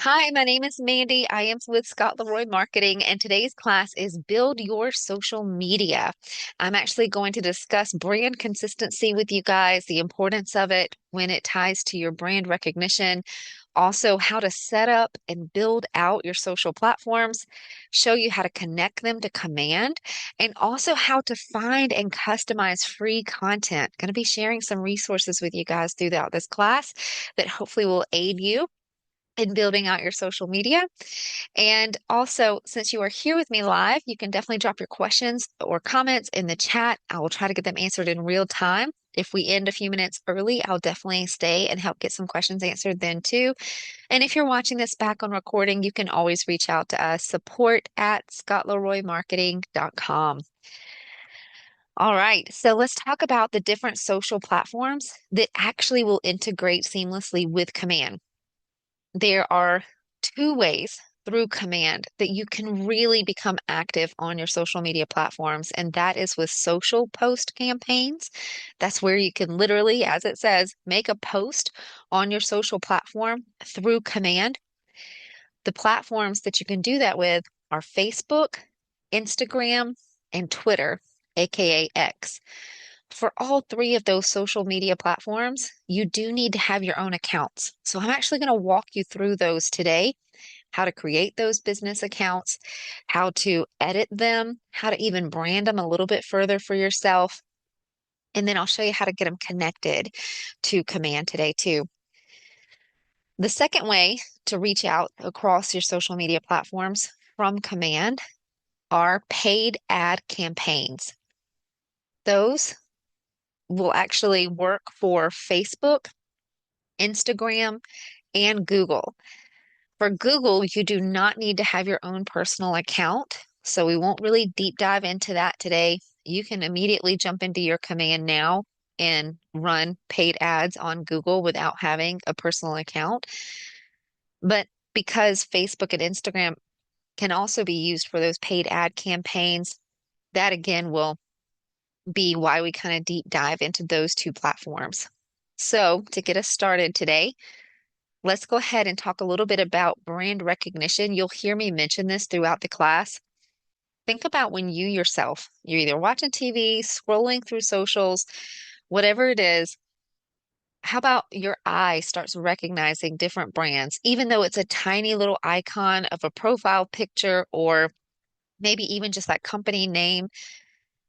Hi, my name is Mandy. I am with Scott Leroy Marketing, and today's class is Build Your Social Media. I'm actually going to discuss brand consistency with you guys, the importance of it when it ties to your brand recognition, also how to set up and build out your social platforms, show you how to connect them to command, and also how to find and customize free content. Going to be sharing some resources with you guys throughout this class that hopefully will aid you in building out your social media. And also, since you are here with me live, you can definitely drop your questions or comments in the chat. I will try to get them answered in real time. If we end a few minutes early, I'll definitely stay and help get some questions answered then too. And if you're watching this back on recording, you can always reach out to us, support@scottleroymarketing.com. All right, so let's talk about the different social platforms that actually will integrate seamlessly with Command. There are two ways through command that you can really become active on your social media platforms, and that is with social post campaigns. That's where you can literally, as it says, make a post on your social platform through command. The platforms that you can do that with are Facebook, Instagram, and Twitter, aka X. For all three of those social media platforms, you do need to have your own accounts. So I'm actually going to walk you through those today, how to create those business accounts, how to edit them, how to even brand them a little bit further for yourself. And then I'll show you how to get them connected to Command today too. The second way to reach out across your social media platforms from Command are paid ad campaigns. Those will actually work for Facebook, Instagram, and Google. For Google, you do not need to have your own personal account, so we won't really deep dive into that today. You can immediately jump into your command now and run paid ads on Google without having a personal account. But because Facebook and Instagram can also be used for those paid ad campaigns, that again will be why we kind of deep dive into those two platforms. So, to get us started today, let's go ahead and talk a little bit about brand recognition. You'll hear me mention this throughout the class. Think about when you yourself, you're either watching TV, scrolling through socials, whatever it is. How about your eye starts recognizing different brands, even though it's a tiny little icon of a profile picture or maybe even just that company name,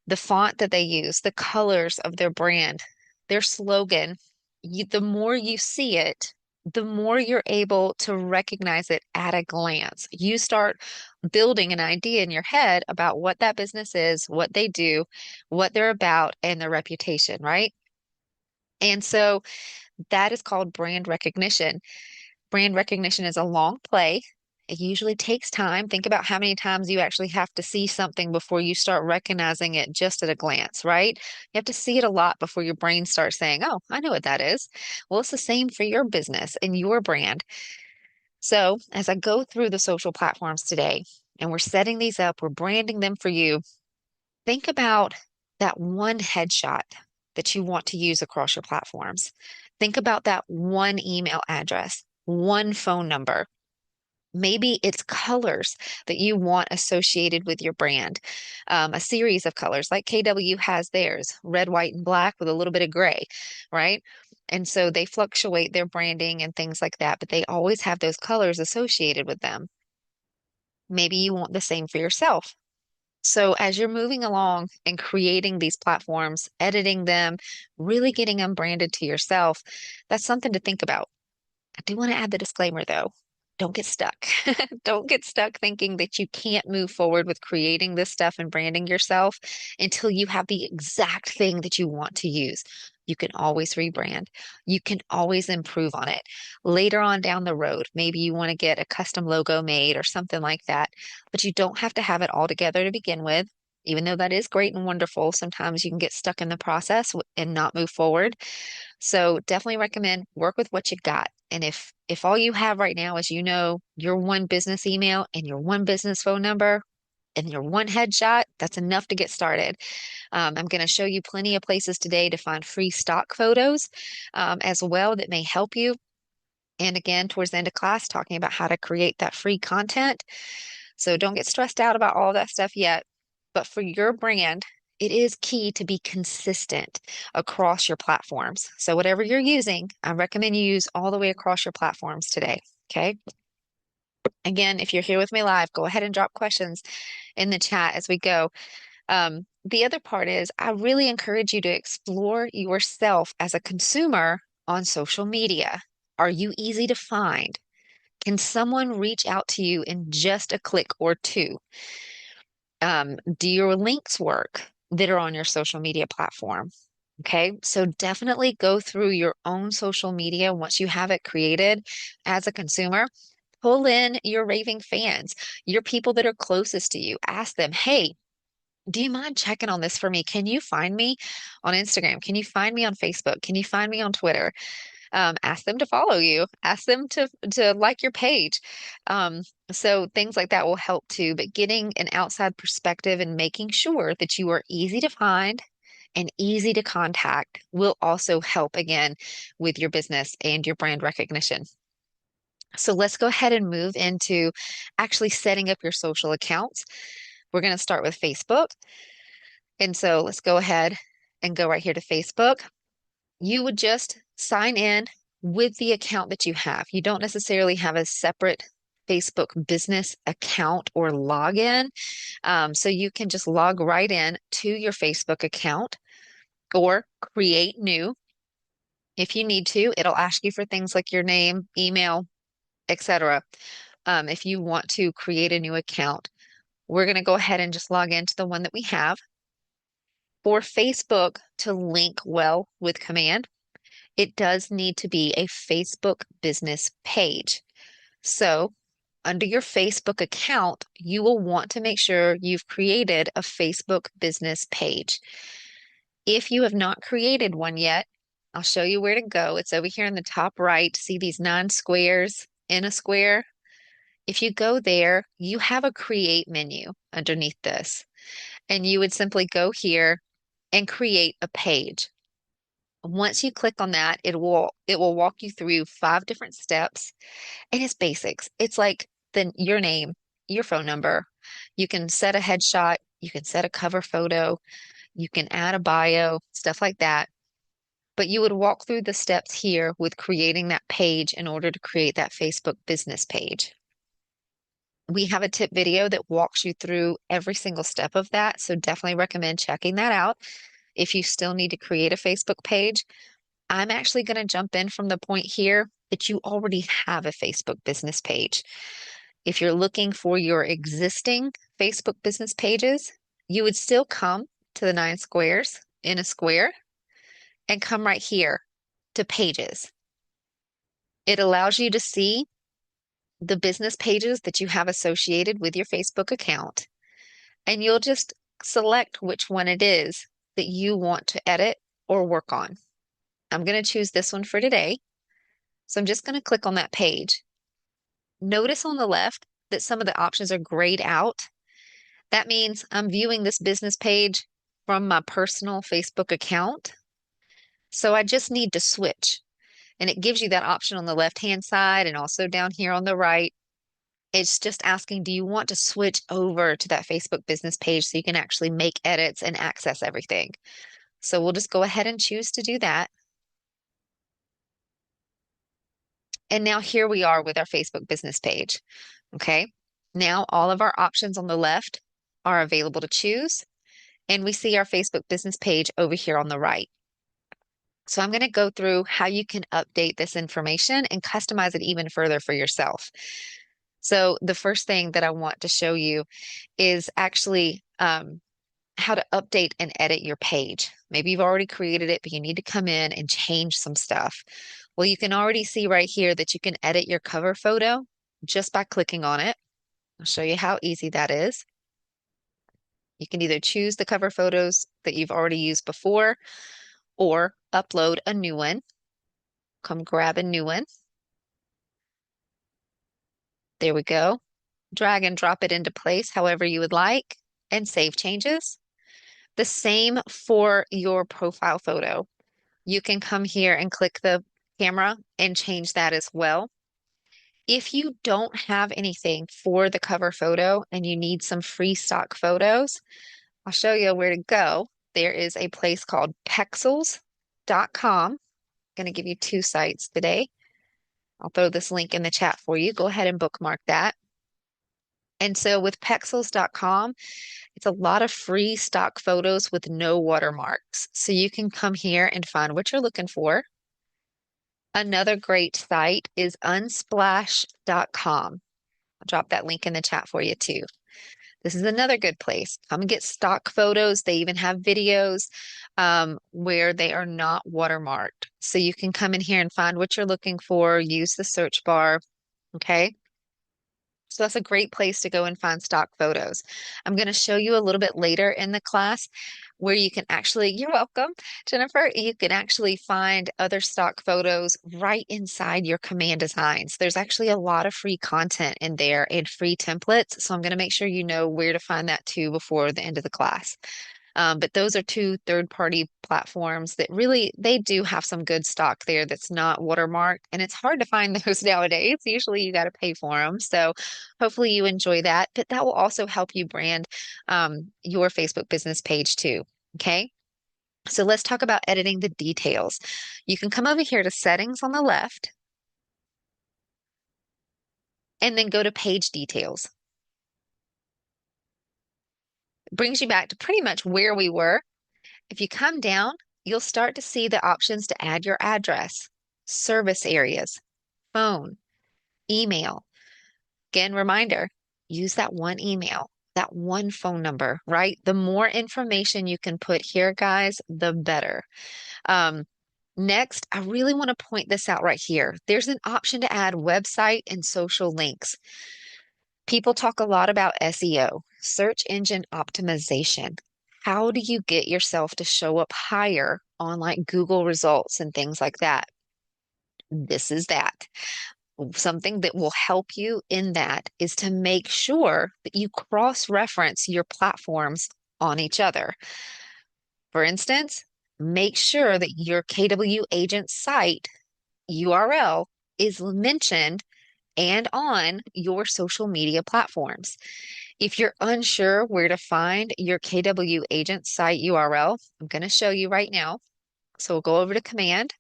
the font that they use, the colors of their brand, their slogan. The more you see it, the more you're able to recognize it at a glance. You start building an idea in your head about what that business is, what they do, what they're about, and their reputation, right? And so that is called brand recognition. Brand recognition is a long play. It usually takes time. Think about how many times you actually have to see something before you start recognizing it just at a glance, right? You have to see it a lot before your brain starts saying, "Oh, I know what that is." Well, it's the same for your business and your brand. So, as I go through the social platforms today and we're setting these up, we're branding them for you, think about that one headshot that you want to use across your platforms. Think about that one email address, one phone number. Maybe it's colors that you want associated with your brand, a series of colors like KW has theirs, red, white, and black with a little bit of gray, right? And so they fluctuate their branding and things like that, but they always have those colors associated with them. Maybe you want the same for yourself. So as you're moving along and creating these platforms, editing them, really getting them branded to yourself, that's something to think about. I do want to add the disclaimer though. Don't get stuck. Don't get stuck thinking that you can't move forward with creating this stuff and branding yourself until you have the exact thing that you want to use. You can always rebrand. You can always improve on it. Later on down the road, maybe you want to get a custom logo made or something like that, but you don't have to have it all together to begin with. Even though that is great and wonderful, sometimes you can get stuck in the process and not move forward. So definitely recommend work with what you got. And if all you have right now is your one business email and your one business phone number and your one headshot, that's enough to get started. I'm going to show you plenty of places today to find free stock photos as well that may help you. And again, towards the end of class, talking about how to create that free content. So don't get stressed out about all that stuff yet. But for your brand, it is key to be consistent across your platforms. So whatever you're using, I recommend you use all the way across your platforms today. Okay. Again, if you're here with me live, go ahead and drop questions in the chat as we go. The other part is I really encourage you to explore yourself as a consumer on social media. Are you easy to find? Can someone reach out to you in just a click or two? Do your links work that are on your social media platform? Okay, so definitely go through your own social media once you have it created as a consumer. Pull in your raving fans, your people that are closest to you. Ask them, hey, do you mind checking on this for me? Can you find me on Instagram? Can you find me on Facebook? Can you find me on Twitter? Ask them to follow you. Ask them to like your page. Um, so things like that will help too. But getting an outside perspective and making sure that you are easy to find and easy to contact will also help again with your business and your brand recognition. So let's go ahead and move into actually setting up your social accounts. We're going to start with Facebook. And so let's go ahead and go right here to Facebook. You would just sign in with the account that you have. You don't necessarily have a separate Facebook business account or login. So you can just log right in to your Facebook account or create new if you need to. It'll ask you for things like your name, email, etc. If you want to create a new account, we're going to go ahead and just log into the one that we have. For Facebook to link well with Command, it does need to be a Facebook business page. So, under your Facebook account, you will want to make sure you've created a Facebook business page. If you have not created one yet, I'll show you where to go. It's over here in the top right. See these 9 squares in a square? If you go there, you have a create menu underneath this, and you would simply go here and create a page. Once you click on that, it will walk you through 5 different steps, and it's basics. It's like your name, your phone number. You can set a headshot, you can set a cover photo, you can add a bio, stuff like that. But you would walk through the steps here with creating that page in order to create that Facebook business page. We have a tip video that walks you through every single step of that, so definitely recommend checking that out. If you still need to create a Facebook page, I'm actually going to jump in from the point here that you already have a Facebook business page. If you're looking for your existing Facebook business pages, you would still come to the 9 squares in a square and come right here to pages. It allows you to see the business pages that you have associated with your Facebook account, and you'll just select which one it is that you want to edit or work on. I'm going to choose this one for today. So I'm just going to click on that page. Notice on the left that some of the options are grayed out. That means I'm viewing this business page from my personal Facebook account. So I just need to switch. And it gives you that option on the left-hand side and also down here on the right. It's just asking, do you want to switch over to that Facebook business page so you can actually make edits and access everything? So we'll just go ahead and choose to do that. And now here we are with our Facebook business page. Okay. Now all of our options on the left are available to choose. And we see our Facebook business page over here on the right. So I'm going to go through how you can update this information and customize it even further for yourself. So the first thing that I want to show you is actually how to update and edit your page. Maybe you've already created it, but you need to come in and change some stuff. Well, you can already see right here that you can edit your cover photo just by clicking on it. I'll show you how easy that is. You can either choose the cover photos that you've already used before or upload a new one. Come grab a new one. There we go. Drag and drop it into place however you would like and save changes. The same for your profile photo. You can come here and click the camera and change that as well. If you don't have anything for the cover photo and you need some free stock photos, I'll show you where to go. There is a place called Pexels.com. I'm going to give you two sites today. I'll throw this link in the chat for you. Go ahead and bookmark that. And so with Pexels.com, it's a lot of free stock photos with no watermarks. So you can come here and find what you're looking for. Another great site is Unsplash.com. I'll drop that link in the chat for you too. This is another good place. Come and get stock photos. They even have videos where they are not watermarked. So you can come in here and find what you're looking for, use the search bar. Okay. So that's a great place to go and find stock photos. I'm going to show you a little bit later in the class where you can actually, you're welcome, Jennifer, you can actually find other stock photos right inside your command designs. There's actually a lot of free content in there and free templates. So I'm going to make sure you know where to find that too before the end of the class. But those are two third-party platforms that really, they do have some good stock there that's not watermarked, and it's hard to find those nowadays. Usually you got to pay for them. So hopefully you enjoy that, but that will also help you brand your Facebook business page too. Okay. So let's talk about editing the details. You can come over here to settings on the left and then go to page details. It brings you back to pretty much where we were. If you come down, you'll start to see the options to add your address, service areas, phone, email. Again, reminder, use that one email, that one phone number, right? The more information you can put here, guys, the better. Um, Next, I really want to point this out right here. There's an option to add website and social links. People talk a lot about SEO, search engine optimization. How do you get yourself to show up higher on like Google results and things like that? This is that. Something that will help you in that is to make sure that you cross-reference your platforms on each other. For instance, make sure that your KW agent site URL is mentioned and on your social media platforms. If you're unsure where to find your KW agent site URL, I'm going to show you right now. So we'll go over to Command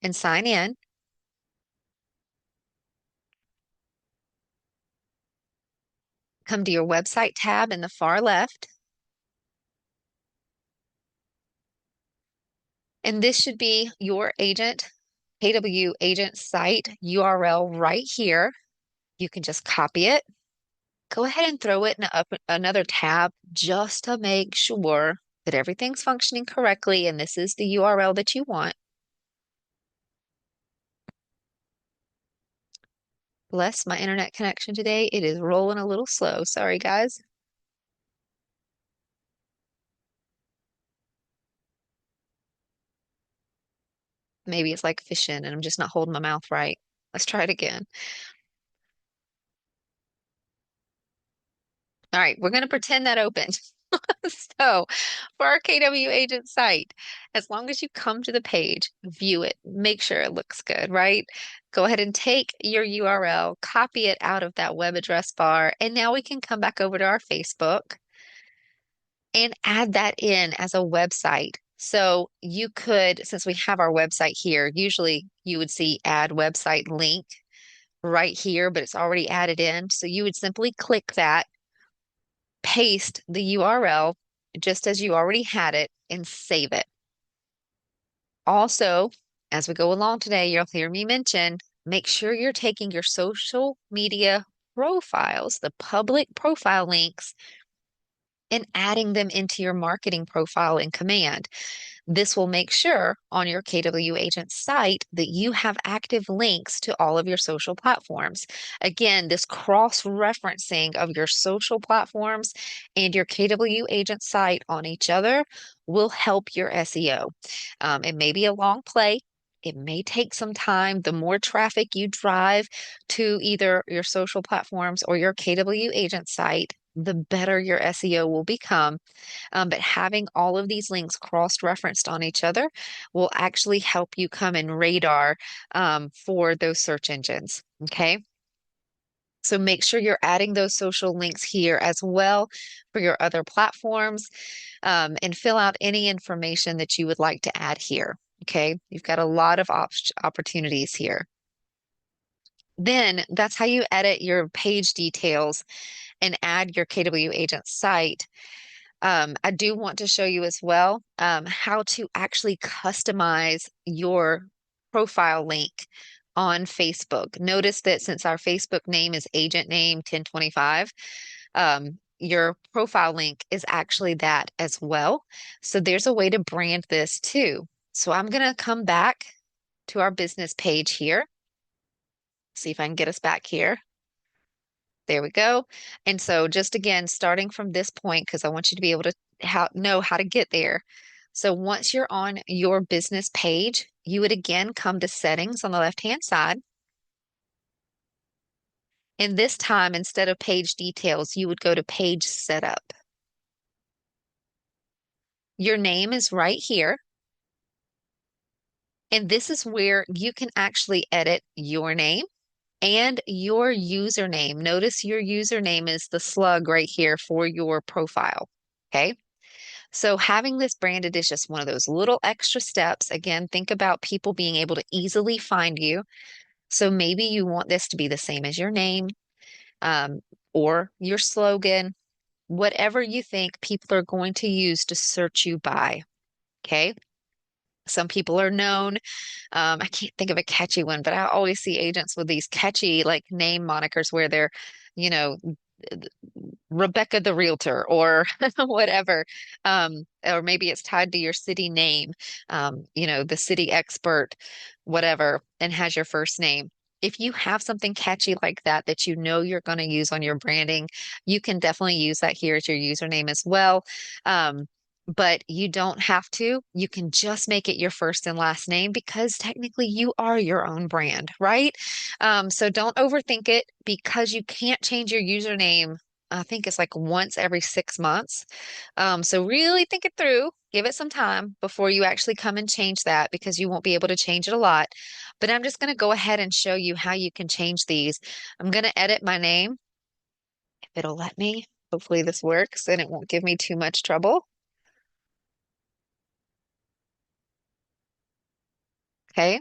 and sign in. Come to your website tab in the far left. And this should be your agent, KW agent site URL right here. You can just copy it. Go ahead and throw it in another tab just to make sure that everything's functioning correctly and this is the URL that you want. Bless my internet connection today. It is rolling a little slow. Sorry, guys. Maybe it's like fishing and I'm just not holding my mouth right. Let's try it again. All right, we're going to pretend that opened. So, for our KW agent site, as long as you come to the page, view it, make sure it looks good, right? Go ahead and take your URL, copy it out of that web address bar, and now we can come back over to our Facebook and add that in as a website. So you could, since we have our website here, usually you would see add website link right here, but it's already added in. So you would simply click that, paste the URL just as you already had it, and save it. Also, as we go along today, you'll hear me mention, make sure you're taking your social media profiles, the public profile links, and adding them into your marketing profile in Command. This will make sure on your KW agent site that you have active links to all of your social platforms. Again, this cross-referencing of your social platforms and your KW agent site on each other will help your SEO. It may be a long play. It may take some time. The more traffic you drive to either your social platforms or your KW agent site, the better your SEO will become. But having all of these links cross-referenced on each other will actually help you come in radar for those search engines. Okay. So make sure you're adding those social links here as well for your other platforms, and fill out any information that you would like to add here. Okay. You've got a lot of opportunities here. Then that's how you edit your page details and add your KW agent site. I do want to show you as well how to actually customize your profile link on Facebook. Notice that since our Facebook name is Agent Name 1025, your profile link is actually that as well. So there's a way to brand this too. So I'm going to come back to our business page here. See if I can get us back here. There we go. And so just again, starting from this point, because I want you to be able to know how to get there. So once you're on your business page, you would again come to settings on the left-hand side. And this time, instead of page details, you would go to page setup. Your name is right here. And this is where you can actually edit your name and your username. Notice your username is the slug right here for your profile. Okay. So having this branded is just one of those little extra steps. Again, think about people being able to easily find you. So maybe you want this to be the same as your name, um, or your slogan, whatever you think people are going to use to search you by. Okay. Some people are known. I can't think of a catchy one, but I always see agents with these catchy like name monikers where they're, you know, Rebecca the Realtor or whatever. Or maybe it's tied to your city name, the city expert, whatever, and has your first name. If you have something catchy like that that you know you're going to use on your branding, you can definitely use that here as your username as well. But you don't have to. You can just make it your first and last name because technically you are your own brand, right? So don't overthink it because you can't change your username. I think it's like once every 6 months. So really think it through. Give it some time before you actually come and change that because you won't be able to change it a lot. But I'm just going to go ahead and show you how you can change these. I'm going to edit my name if it'll let me. Hopefully this works and it won't give me too much trouble. Okay.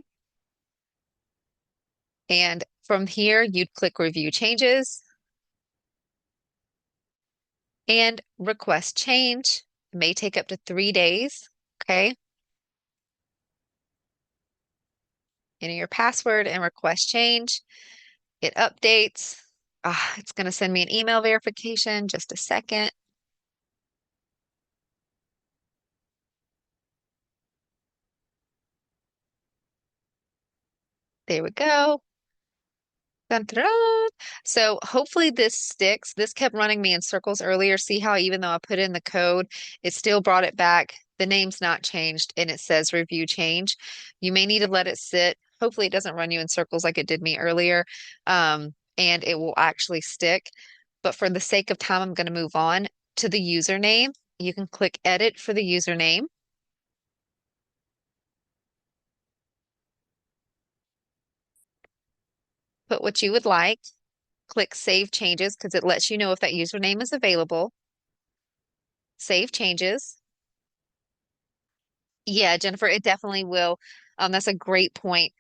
And from here, you'd click Review Changes and Request Change. It may take up to 3 days. Okay. Enter your password and request change. It updates. It's going to send me an email verification. Just a second. There we go. Dun, dun, dun. So hopefully this sticks. This kept running me in circles earlier. See how even though I put in the code, it still brought it back. The name's not changed and it says review change. You may need to let it sit. Hopefully it doesn't run you in circles like it did me earlier. And it will actually stick. But for the sake of time, I'm going to move on to the username. You can click edit for the username. Put what you would like. Click save changes because it lets you know if that username is available. Save changes. Yeah, Jennifer, it definitely will. That's a great point.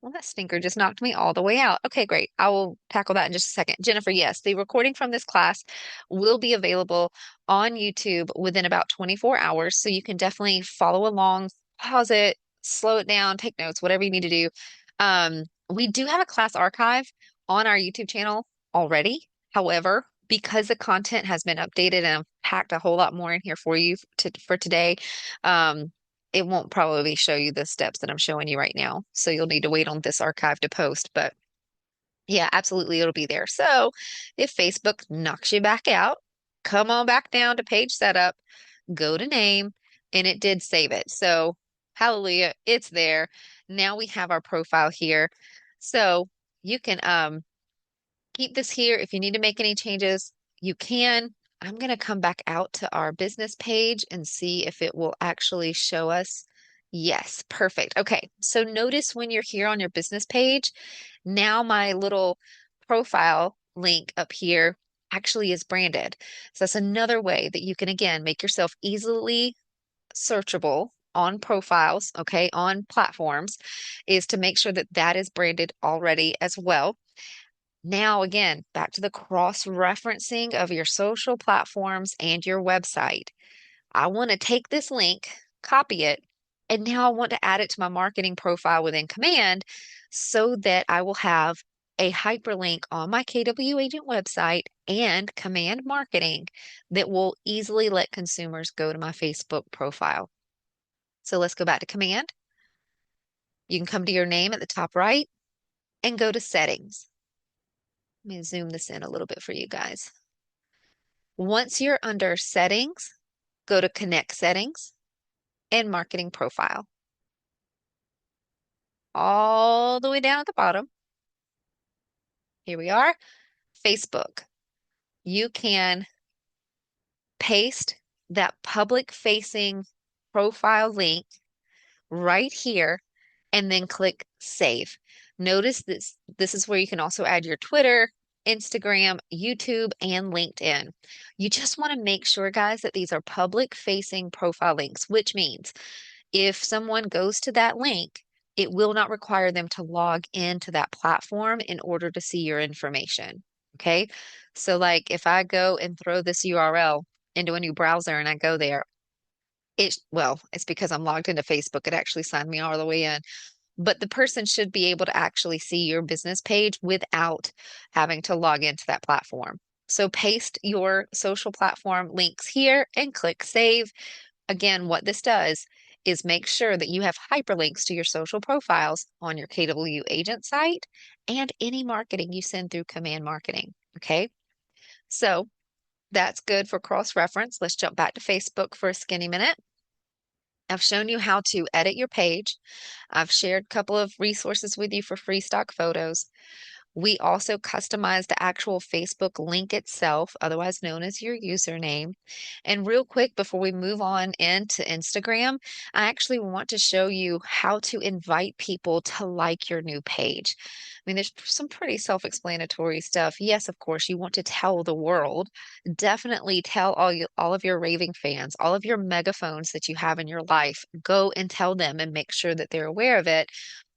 Well, that stinker just knocked me all the way out. Okay, great. I will tackle that in just a second. Jennifer, yes, the recording from this class will be available on YouTube within about 24 hours. So you can definitely follow along, pause it, slow it down, take notes, whatever you need to do. We do have a class archive on our YouTube channel already. However, because the content has been updated and I've packed a whole lot more in here for you for today, um, it won't probably show you the steps that I'm showing you right now. So you'll need to wait on this archive to post. But yeah, absolutely, it'll be there. So if Facebook knocks you back out, come on back down to page setup, go to name, and it did save it. So hallelujah, it's there. Now we have our profile here. So you can keep this here if you need to make any changes. you can. I'm going to come back out to our business page and see if it will actually show us. Yes, perfect. Okay, so notice when you're here on your business page, now my little profile link up here actually is branded. So that's another way that you can, again, make yourself easily searchable on profiles, okay, on platforms, is to make sure that that is branded already as well. Now, again, back to the cross-referencing of your social platforms and your website. I want to take this link, copy it, and now I want to add it to my marketing profile within Command so that I will have a hyperlink on my KW Agent website and Command Marketing that will easily let consumers go to my Facebook profile. So let's go back to Command. You can come to your name at the top right and go to Settings. Let me zoom this in a little bit for you guys. Once you're under Settings, go to Connect Settings and Marketing Profile. All the way down at the bottom, here we are, Facebook. You can paste that public-facing profile link right here and then click Save. Notice this is where you can also add your Twitter, Instagram, YouTube, and LinkedIn. You just want to make sure, guys, that these are public-facing profile links, which means if someone goes to that link, it will not require them to log into that platform in order to see your information. Okay. So, like if I go and throw this URL into a new browser and I go there, it's because I'm logged into Facebook. It actually signed me all the way in. But the person should be able to actually see your business page without having to log into that platform. So paste your social platform links here and click save. Again, what this does is make sure that you have hyperlinks to your social profiles on your KW agent site and any marketing you send through Command Marketing. Okay, so that's good for cross-reference. Let's jump back to Facebook for a skinny minute. I've shown you how to edit your page. I've shared a couple of resources with you for free stock photos. We also customize the actual Facebook link itself, otherwise known as your username. And real quick, before we move on into Instagram, I actually want to show you how to invite people to like your new page. I mean, there's some pretty self-explanatory stuff. Yes, of course, you want to tell the world. Definitely tell all of your raving fans, all of your megaphones that you have in your life. Go and tell them and make sure that they're aware of it.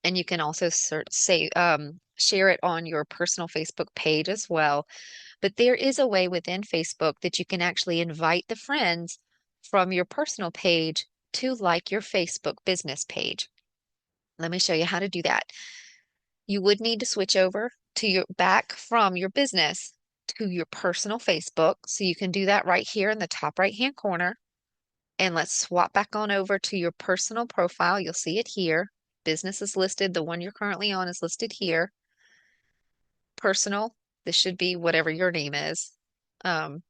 And you can also share it on your personal Facebook page as well. But there is a way within Facebook that you can actually invite the friends from your personal page to like your Facebook business page. Let me show you how to do that. You would need to switch over to your back from your business to your personal Facebook. So you can do that right here in the top right hand corner. And let's swap back on over to your personal profile. You'll see it here. Business is listed. The one you're currently on is listed here. Personal, this should be whatever your name is. Um,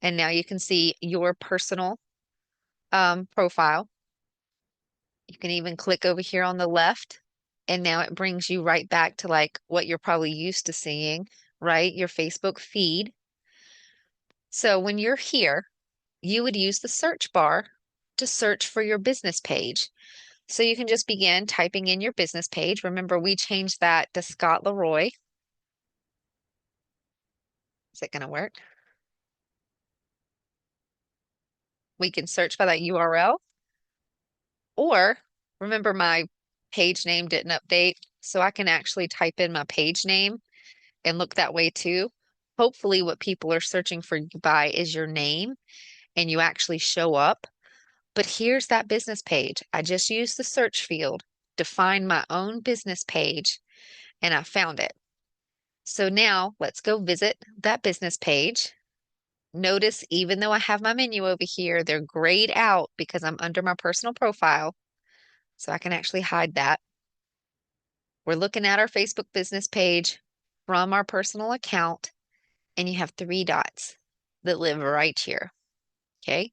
and now you can see your personal profile. You can even click over here on the left, and now it brings you right back to like what you're probably used to seeing, right? Your Facebook feed. So when you're here, you would use the search bar to search for your business page. So you can just begin typing in your business page. Remember, we changed that to Scott Leroy. Is it going to work? We can search by that URL. Or remember, my page name didn't update, so I can actually type in my page name and look that way too. Hopefully, what people are searching for you by is your name and you actually show up. But here's that business page. I just used the search field to find my own business page and I found it. So now let's go visit that business page. Notice, even though I have my menu over here, they're grayed out because I'm under my personal profile. So I can actually hide that. We're looking at our Facebook business page from our personal account, and you have three dots that live right here. Okay.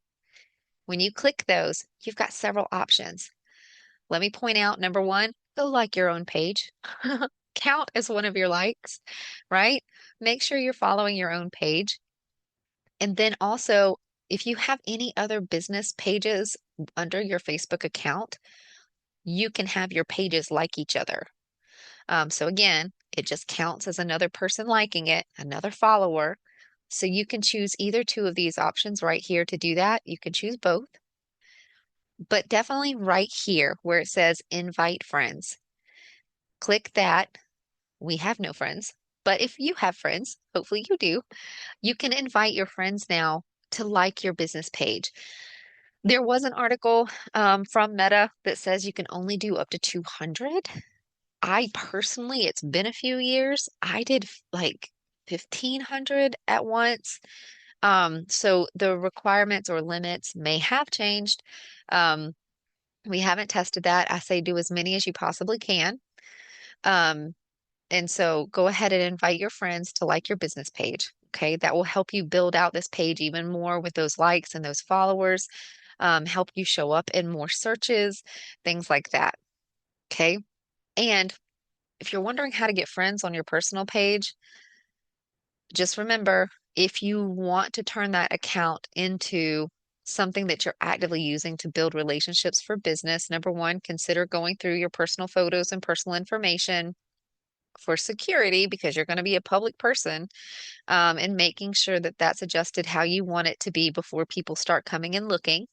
When you click those, you've got several options. Let me point out, number one, go like your own page. Count as one of your likes, right? Make sure you're following your own page. And then also, if you have any other business pages under your Facebook account, you can have your pages like each other. So again, it just counts as another person liking it, another follower. So you can choose either two of these options right here to do that. You can choose both, but definitely right here where it says invite friends, click that. We have no friends, but if you have friends, hopefully you do, you can invite your friends now to like your business page. There was an article from Meta that says you can only do up to 200. I personally, it's been a few years. I did like 1,500 at once. So the requirements or limits may have changed. Um, we haven't tested that. I say do as many as you possibly can. Um, and so go ahead and invite your friends to like your business page. Okay, that will help you build out this page even more with those likes and those followers, help you show up in more searches, things like that. Okay. And if you're wondering how to get friends on your personal page, just remember if you want to turn that account into something that you're actively using to build relationships for business, number one, consider going through your personal photos and personal information for security because you're going to be a public person, and making sure that that's adjusted how you want it to be before people start coming and looking,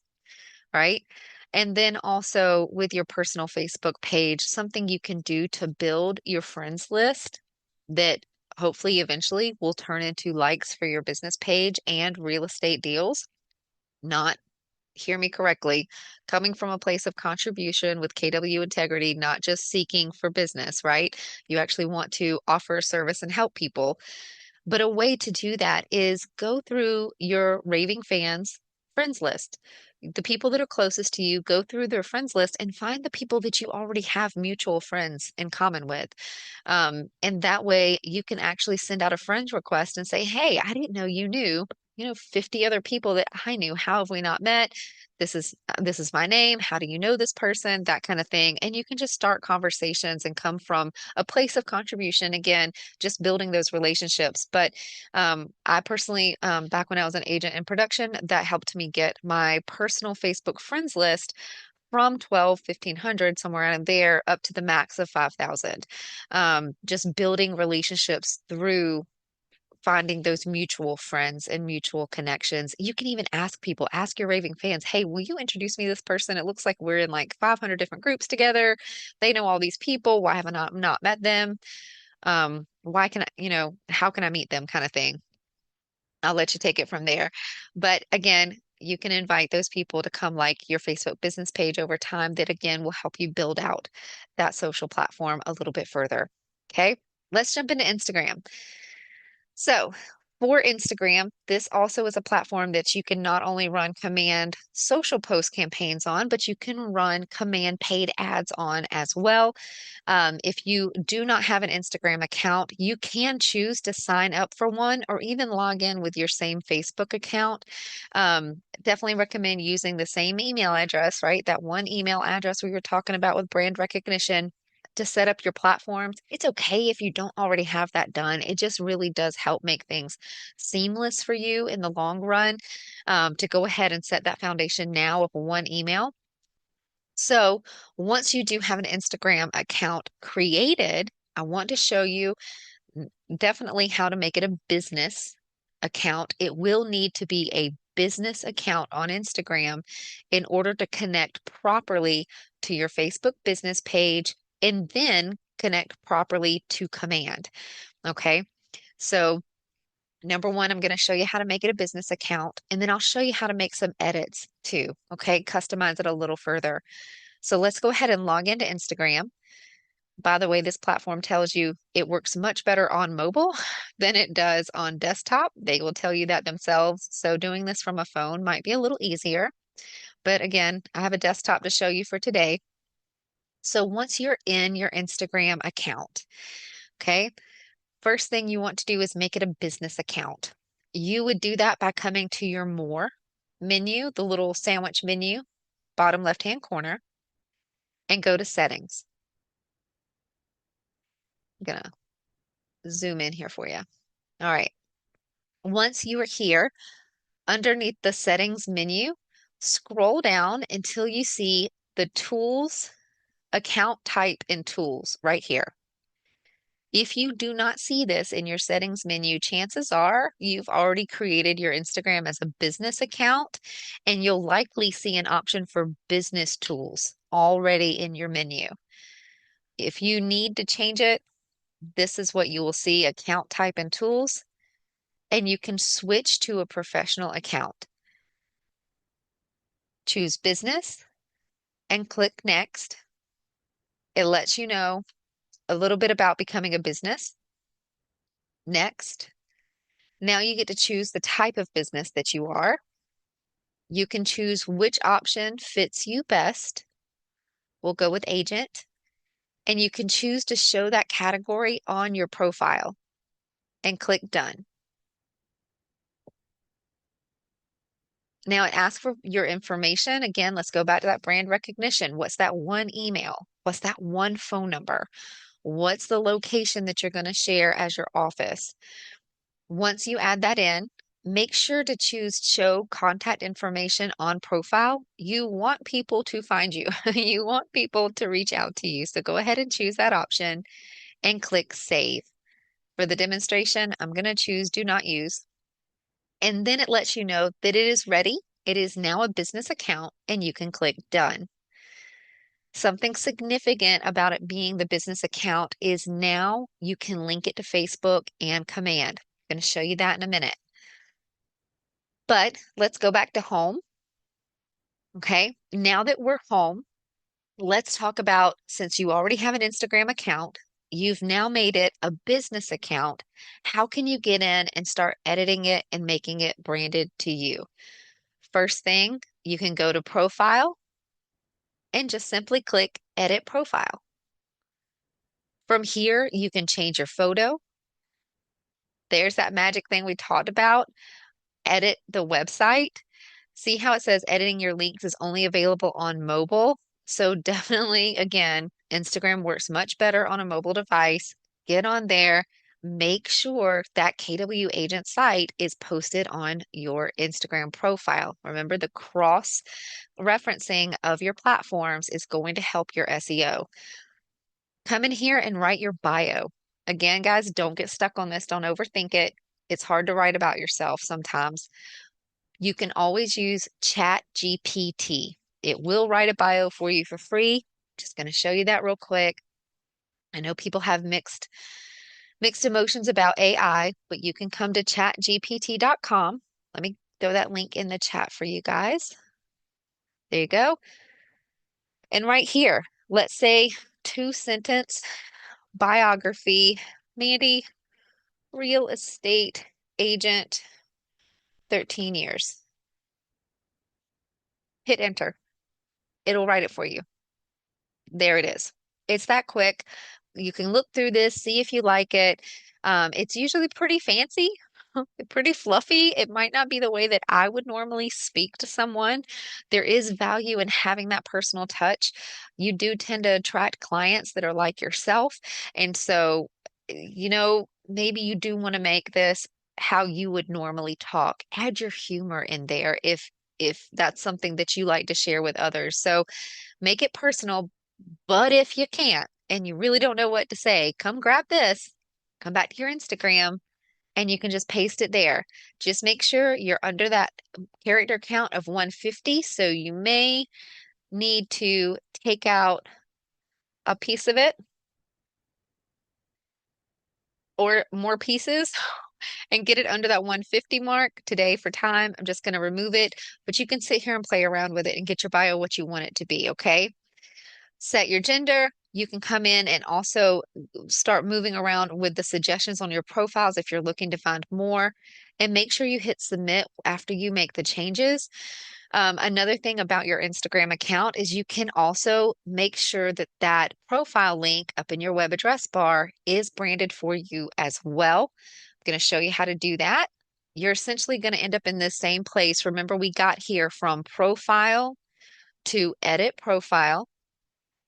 right? And then also with your personal Facebook page, something you can do to build your friends list that hopefully eventually will turn into likes for your business page and real estate deals. Not, hear me correctly, coming from a place of contribution with KW integrity, not just seeking for business, right? You actually want to offer a service and help people. But a way to do that is go through your raving fans friends list. The people that are closest to you, go through their friends list and find the people that you already have mutual friends in common with. And that way you can actually send out a friend request and say, hey, I didn't know you knew, 50 other people that I knew. How have we not met? This is my name. How do you know this person? That kind of thing. And you can just start conversations and come from a place of contribution. Again, just building those relationships. But I personally, back when I was an agent in production, that helped me get my personal Facebook friends list from 12, 1,500, somewhere around there, up to the max of 5,000. Just building relationships through finding those mutual friends and mutual connections. You can even ask people, ask your raving fans, hey, will you introduce me to this person? It looks like we're in like 500 different groups together. They know all these people. Why have I not met them? Why can I, how can I meet them kind of thing? I'll let you take it from there. But again, you can invite those people to come like your Facebook business page over time. That again will help you build out that social platform a little bit further. Okay, let's jump into Instagram. So for Instagram, this also is a platform that you can not only run command social post campaigns on, but you can run command paid ads on as well. If you do not have an Instagram account, you can choose to sign up for one or even log in with your same Facebook account. Definitely recommend using the same email address, right? That one email address we were talking about with brand recognition to set up your platforms. It's okay if you don't already have that done. It just really does help make things seamless for you in the long run, to go ahead and set that foundation now with one email. So once you do have an Instagram account created, I want to show you definitely how to make it a business account. It will need to be a business account on Instagram in order to connect properly to your Facebook business page and then connect properly to command. Okay. So number one, I'm going to show you how to make it a business account, and then I'll show you how to make some edits too. Okay. Customize it a little further. So let's go ahead and log into Instagram. By the way, this platform tells you it works much better on mobile than it does on desktop. They will tell you that themselves. So doing this from a phone might be a little easier. But again, I have a desktop to show you for today. So once you're in your Instagram account, okay, first thing you want to do is make it a business account. You would do that by coming to your More menu, the little sandwich menu, bottom left-hand corner, and go to Settings. I'm gonna zoom in here for you. All right. Once you are here, Underneath the settings menu, scroll down until you see the tools, account type, and tools right here. If you do not see this in your settings menu, chances are you've already created your Instagram as a business account, and you'll likely see an option for business tools already in your menu. If you need to change it, this is what you will see, account type and tools, and you can switch to a professional account. Choose business and click next. It lets you know a little bit about becoming a business. Next. Now you get to choose the type of business that you are. You can choose which option fits you best. We'll go with agent. And you can choose to show that category on your profile and click done. Now it asks for your information. Again, let's go back to that brand recognition. What's that one email? What's that one phone number? What's the location that you're going to share as your office? Once you add that in, make sure to choose show contact information on profile. You want people to find you. You want people to reach out to you. So go ahead and choose that option and click save. For the demonstration, I'm going to choose do not use. And then it lets you know that it is ready. It is now a business account and you can click done. Something significant about it being the business account is now you can link it to Facebook and Command. I'm going to show you that in a minute. But let's go back to home. Okay, now that we're home, let's talk about, since you already have an Instagram account, you've now made it a business account. How can you get in and start editing it and making it branded to you? First thing, you can go to profile and just simply click edit profile. From here, you can change your photo. There's that magic thing we talked about. Edit the website. See how it says editing your links is only available on mobile? So definitely, again, Instagram works much better on a mobile device. Get on there. Make sure that KW Agent site is posted on your Instagram profile. Remember, the cross referencing of your platforms is going to help your SEO. Come in here and write your bio. Again, guys, don't get stuck on this. Don't overthink it. It's hard to write about yourself sometimes. You can always use Chat GPT. It will write a bio for you for free. Just going to show you that real quick. I know people have mixed emotions about AI, but you can come to chatgpt.com. Let me throw that link in the chat for you guys. There you go. And right here, let's say 2-sentence biography. Mandy, real estate agent, 13 years. Hit enter. It'll write it for you. There it is. It's that quick. You can look through this, see if you like it. It's usually pretty fancy, pretty fluffy. It might not be the way that I would normally speak to someone. There is value in having that personal touch. You do tend to attract clients that are like yourself. And so, maybe you do want to make this how you would normally talk. Add your humor in there if that's something that you like to share with others. So make it personal, but if you can't and you really don't know what to say, come grab this, come back to your Instagram, and you can just paste it there. Just make sure you're under that character count of 150. So you may need to take out a piece of it or more pieces and get it under that 150 mark. Today, for time, I'm just going to remove it, but you can sit here and play around with it and get your bio what you want it to be, okay? Set your gender. You can come in and also start moving around with the suggestions on your profiles if you're looking to find more. And make sure you hit submit after you make the changes. Another thing about your Instagram account is you can also make sure that that profile link up in your web address bar is branded for you as well. I'm going to show you how to do that. You're essentially going to end up in the same place. Remember, we got here from profile to edit profile.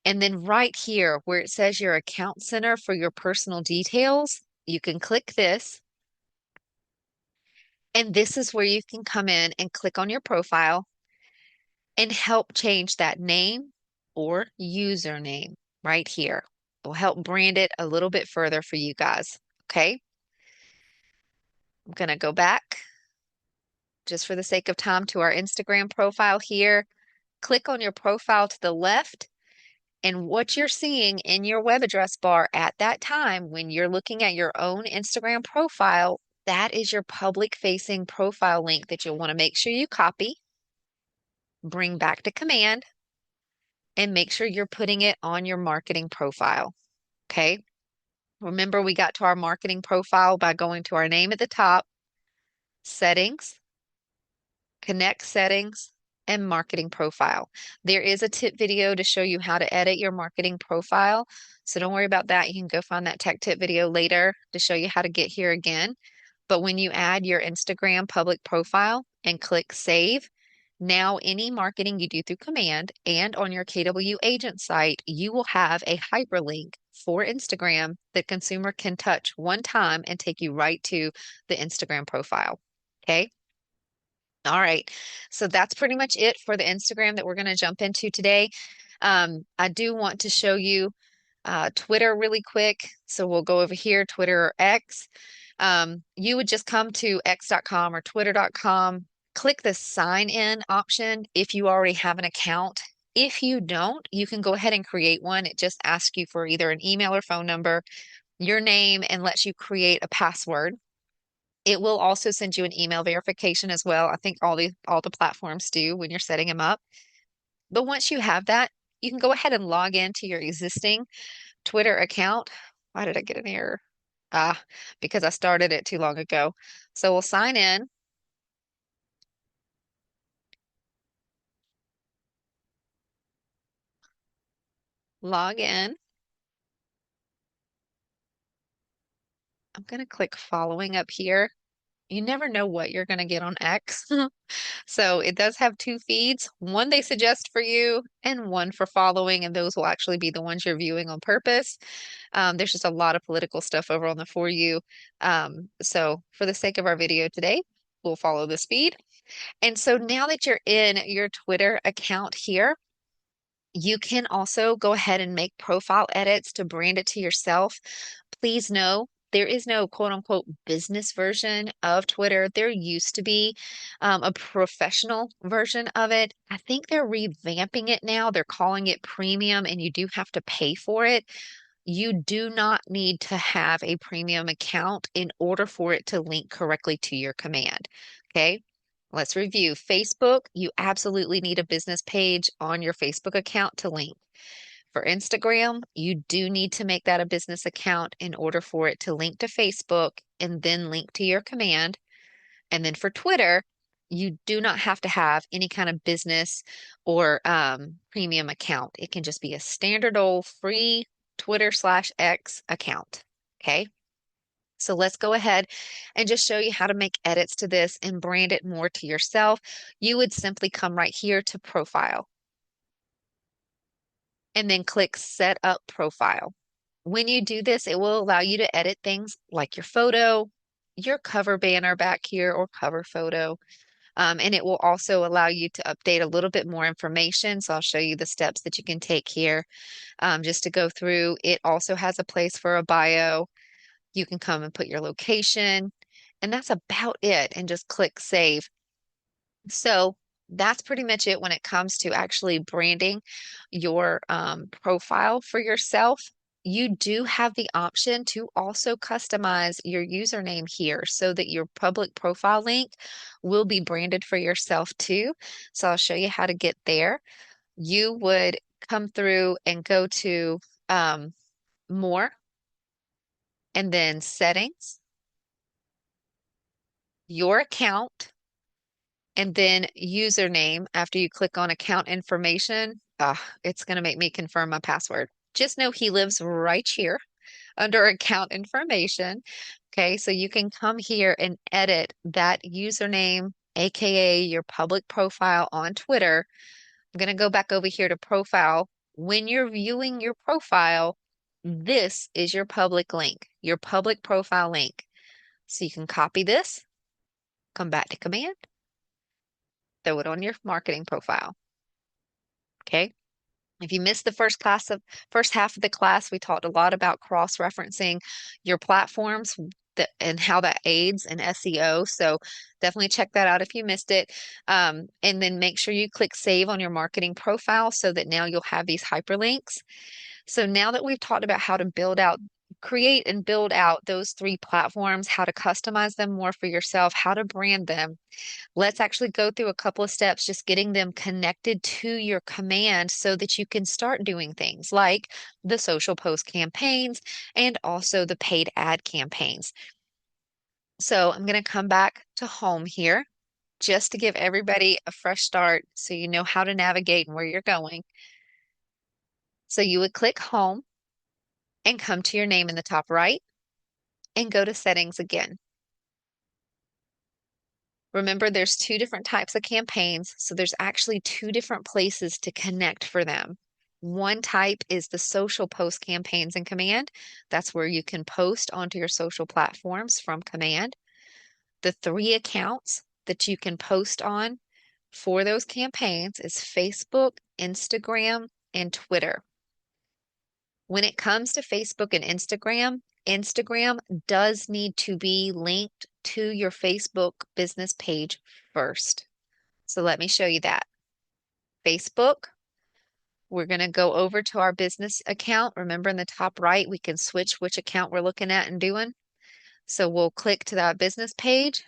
And then right here where it says your account center for your personal details, you can click this. And this is where you can come in and click on your profile and help change that name or username right here. It will help brand it a little bit further for you guys. Okay. I'm going to go back just for the sake of time to our Instagram profile here. Click on your profile to the left. And what you're seeing in your web address bar at that time when you're looking at your own Instagram profile, that is your public facing profile link that you'll want to make sure you copy, bring back to command, and make sure you're putting it on your marketing profile. Okay. Remember, we got to our marketing profile by going to our name at the top, settings, connect settings, and marketing profile. There is a tip video to show you how to edit your marketing profile. So don't worry about that. You can go find that tech tip video later to show you how to get here again. But when you add your Instagram public profile and click save, now any marketing you do through command and on your KW agent site, you will have a hyperlink for Instagram that consumer can touch one time and take you right to the Instagram profile. Okay. All right. So that's pretty much it for the Instagram that we're going to jump into today. I do want to show you Twitter really quick. So we'll go over here, Twitter or X. You would just come to x.com or twitter.com, click the sign in option if you already have an account. If you don't, you can go ahead and create one. It just asks you for either an email or phone number, your name, and lets you create a password. It will also send you an email verification as well. I think all the platforms do when you're setting them up. But once you have that, you can go ahead and log into your existing Twitter account. Why did I get an error? Ah, because I started it too long ago. So we'll sign in, log in. I'm going to click following up here. You never know what you're going to get on X. So it does have two feeds, one they suggest for you and one for following, and those will actually be the ones you're viewing on purpose. There's just a lot of political stuff over on the For You. So for the sake of our video today, we'll follow this feed. And so now that you're in your Twitter account here, you can also go ahead and make profile edits to brand it to yourself. Please know there is no quote unquote business version of Twitter. There used to be a professional version of it. I think they're revamping it now. They're calling it premium, and you do have to pay for it. You do not need to have a premium account in order for it to link correctly to your command. Okay. Let's review. Facebook, you absolutely need a business page on your Facebook account to link. For Instagram, you do need to make that a business account in order for it to link to Facebook and then link to your command. And then for Twitter, you do not have to have any kind of business or premium account. It can just be a standard old free Twitter/X account. Okay. So let's go ahead and just show you how to make edits to this and brand it more to yourself. You would simply come right here to profile and then click set up profile. When you do this, it will allow you to edit things like your photo, your cover banner back here or cover photo. And it will also allow you to update a little bit more information. So I'll show you the steps that you can take here just to go through. It also has a place for a bio. You can come and put your location, and that's about it. And just click save. So that's pretty much it when it comes to actually branding your profile for yourself. You do have the option to also customize your username here so that your public profile link will be branded for yourself too. So I'll show you how to get there. You would come through and go to more and then settings, your account, and then username. After you click on account information, it's going to make me confirm my password. Just know he lives right here under account information. Okay, so you can come here and edit that username, aka your public profile on Twitter. I'm going to go back over here to profile. When you're viewing your profile, this is your public link, your public profile link. So you can copy this, come back to command, throw it on your marketing profile. Okay. If you missed the first half of the class, we talked a lot about cross-referencing your platforms and how that aids in SEO. So definitely check that out if you missed it. And then make sure you click save on your marketing profile so that now you'll have these hyperlinks. So now that we've talked about how to create and build out those three platforms, how to customize them more for yourself, how to brand them, let's actually go through a couple of steps, just getting them connected to your command so that you can start doing things like the social post campaigns and also the paid ad campaigns. So I'm going to come back to home here just to give everybody a fresh start so you know how to navigate and where you're going. So you would click home and come to your name in the top right and go to settings again. Remember, there's two different types of campaigns, so there's actually two different places to connect for them. One type is the social post campaigns in Command. That's where you can post onto your social platforms from Command. The three accounts that you can post on for those campaigns is Facebook, Instagram, and Twitter. When it comes to Facebook and Instagram does need to be linked to your Facebook business page first. So let me show you that. Facebook, we're going to go over to our business account. Remember in the top right, we can switch which account we're looking at and doing. So we'll click to that business page.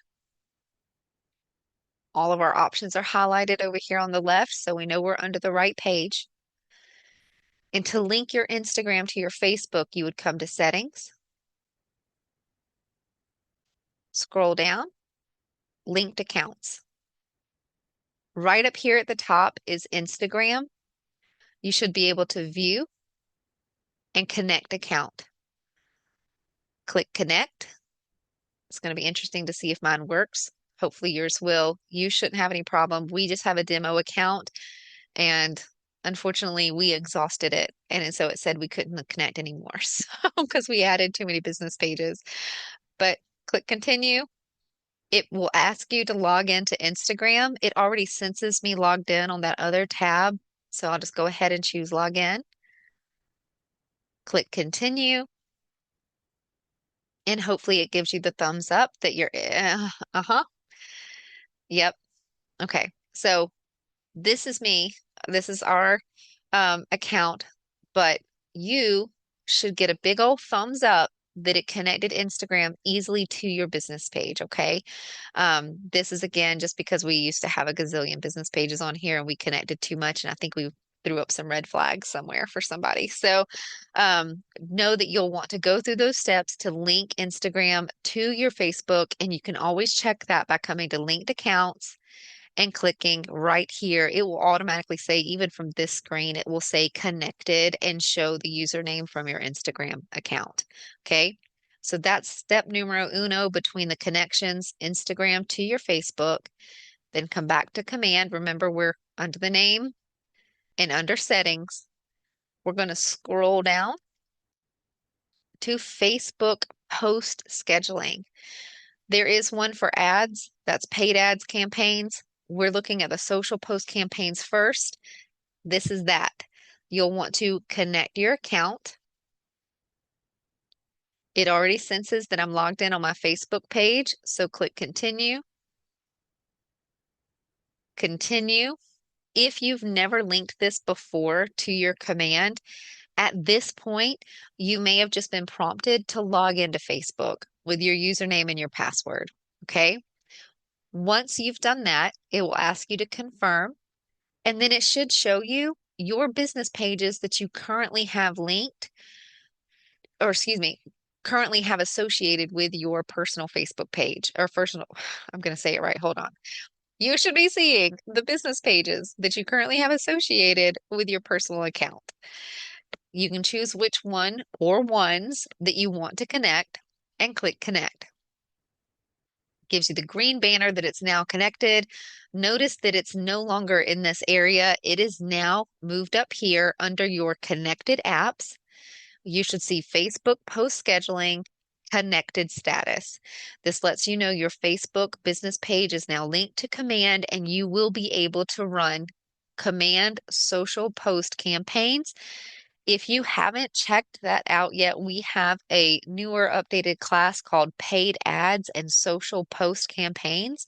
All of our options are highlighted over here on the left, so we know we're under the right page. And to link your Instagram to your Facebook, you would come to settings, scroll down, linked accounts. Right up here at the top is Instagram. You should be able to view and connect account. Click connect. It's going to be interesting to see if mine works. Hopefully yours will. You shouldn't have any problem. We just have a demo account and unfortunately we exhausted it. And so it said we couldn't connect anymore. So because we added too many business pages. But click continue. It will ask you to log into Instagram. It already senses me logged in on that other tab. So I'll just go ahead and choose login. Click continue. And hopefully it gives you the thumbs up that you're, uh-huh. Yep. Okay. So this is me. This is our account, but you should get a big old thumbs up that it connected Instagram easily to your business page. Okay. This is again just because we used to have a gazillion business pages on here and we connected too much, and I think we threw up some red flags somewhere for somebody. So know that you'll want to go through those steps to link Instagram to your Facebook, and you can always check that by coming to linked accounts and clicking right here. It will automatically say, even from this screen, it will say connected and show the username from your Instagram account. Okay. So that's step numero uno between the connections, Instagram to your Facebook. Then come back to command. Remember, we're under the name and under settings. We're going to scroll down to Facebook post scheduling. There is one for ads, that's paid ads campaigns. We're looking at the social post campaigns first. This is that. You'll want to connect your account. It already senses that I'm logged in on my Facebook page, so click continue. Continue. If you've never linked this before to your command, at this point, you may have just been prompted to log into Facebook with your username and your password. Okay. Once you've done that, it will ask you to confirm, and then it should show you your business pages that you currently have linked, or excuse me, currently have associated with your personal Facebook page or personal, I'm going to say it right. Hold on. You should be seeing the business pages that you currently have associated with your personal account. You can choose which one or ones that you want to connect and click connect. Gives you the green banner that it's now connected. Notice that it's no longer in this area. It is now moved up here under your connected apps. You should see Facebook post scheduling connected status. This lets you know your Facebook business page is now linked to Command and you will be able to run Command social post campaigns. If you haven't checked that out yet, we have a newer updated class called Paid Ads and Social Post Campaigns.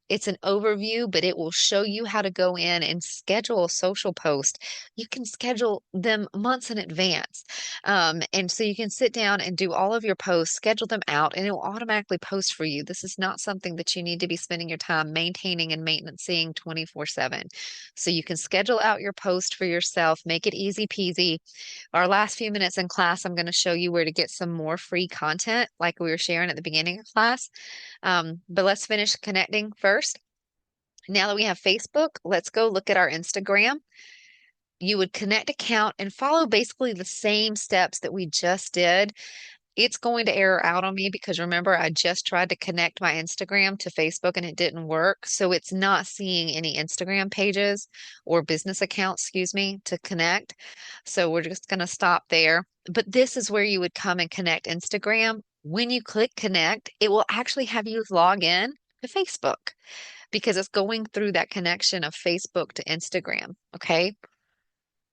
It's an overview, but it will show you how to go in and schedule a social post. You can schedule them months in advance. And so you can sit down and do all of your posts, schedule them out, and it will automatically post for you. This is not something that you need to be spending your time maintaining and maintaining 24/7. So you can schedule out your post for yourself, make it easy peasy. Our last few minutes in class, I'm going to show you where to get some more free content like we were sharing at the beginning of class. But let's finish connecting first. Now that we have Facebook, let's go look at our Instagram. You would connect account and follow basically the same steps that we just did. It's going to error out on me because remember, I just tried to connect my Instagram to Facebook and it didn't work. So it's not seeing any Instagram pages or business accounts, excuse me, to connect. So we're just going to stop there. But this is where you would come and connect Instagram. When you click connect, it will actually have you log in to Facebook because it's going through that connection of Facebook to Instagram. Okay.